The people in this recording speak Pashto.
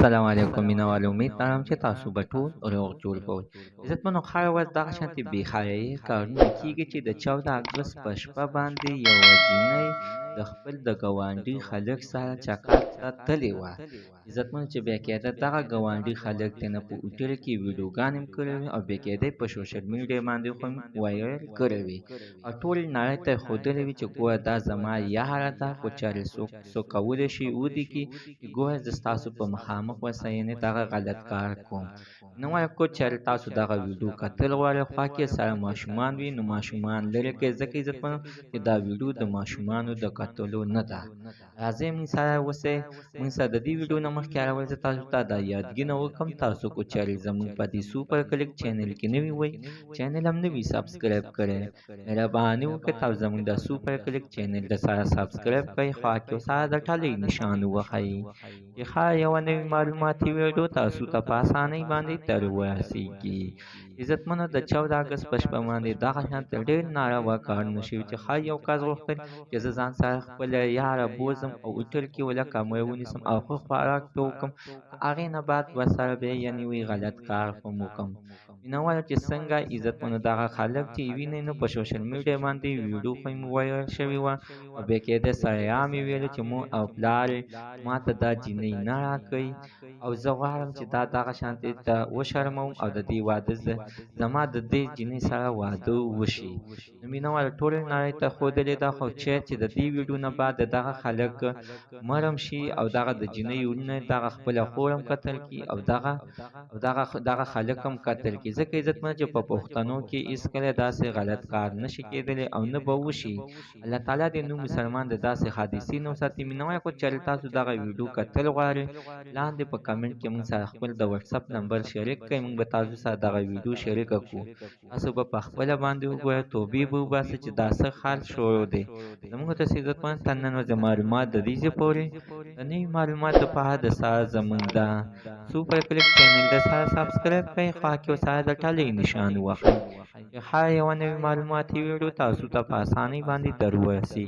السلام علیکم مینوالو امید لرم چې تاسو به ټول روغ جوړ کوئ. عزتمنو، هره ورځ دغه شانتې بېحیایي کارونه کېږي چې د 14 اګست په شپه باندې یوه جینۍ د خپل د ګاونډي خلک سره چکر ته تللې وه. عزتمنو، چې بېقاعده دغه ګاونډي خلک ترېنه په هوټل کې ویډیوګانې هم کړې وې او بېقاعده یې په سوشل میډیا باندې خو هم وایرل کړې وې او ټولې نړۍ ته یې ښودلې وې چې ګوره دا زما یاره ده، خو چارې څوک کولی شي ودرېږي چې ګوره زه ستاسو په مخامخ ورسره یعنې دغه غلط کار کوم. نو وایم که چېرې تاسو دغه ویډیو کتل غواړئ، خوا کې سره ماشومان وي نو ماشومان لرې کړئ، ځکه عزتمنو چې دا ویډیو د ماشومانو د کتلو نه ده. راځئ موږ سره اوسئ. موږ سره د دې ویډیو نه مخکې اول زه تاسو ته دا یادګینه وکړم، تاسو که چېرې زموږ په دې سوپر کلیک چینل کې نوي وئ، چینل هم نه وي سبسکرایب کړی، مهرباني وکړئ تاسو زموږ د سوپر کلیک چینل د سره سبسکرایب کړئ، خوا کې سره د ټلۍ نشان ووهئ چې هر یوه نوې معلوماتي ویډیو تاسو ته په اسانۍ باندې در ورسیږي. عزتمنو، د 14 اګست په شپه باندې دغه شانته ډېر ناروا کارونه شوي چې هر یو کس غوښتل چې زه ځان سره خپله یاره بوځم او هوټل کې ولکه مې ونیسم او ښه خوراک پرې وکړم، هغې نه بعد ورسره بیا یعنې وی غلط کار هم وکړم. مینوالو، چې څنګه عزتمنو دغه خلک چې وینئ نو په سوشل میډیا باندې ویډیو خو هم وایرل شوې وه او بېقاعده سره یې هم یې ویلو چې مور او پلار ما ته دا جینۍ نه راکوئ او زه غواړم چې دا دغه شانتې ته وشرموم او د دې واده زما د دې جینۍ سره واده وشي. نو مینوالو، ټولې نړۍ ته ښودلې ده، خو چېرې چې د دې ویډیو نه بعد د دغه خلک مرم شي او دغه د جینۍ ورونه دغه خپله خور هم قتل کړي او دغه خلک هم قتل کړي، ځکه عزتمنو چې په پښتنو کې هېڅکله داسې غلط کار نشي کېدلی او نه به وشي. الله تعالی دې نو مسلمان د داسې حادثې نه وساتي. مینوالو، که چېرې تاسو دغه ویډیو کتل غواړئ، لاندې په کمنټ کې موږ سره خپل د وټساپ نمبر شریک کړئ، موږ به تاسو سره دغه ویډیو شریکه کړو. تاسو به په خپله باندې وګورئ، توبې به وباسئ چې دا څه حال شروع دی. زموږ ته عزتمنو تر نن ورځې معلومات د دې ځای پورې د نوي معلوماتو په اړه د سره زموږ د سوپر کلیک چینل د سره سبسکرایب کړئ، خوا کې ورسره د ټلۍ نشان ووهئ چې هر یوه نوې معلوماتي ویډیو تاسو ته په اسانۍ باندې در ورسیږي.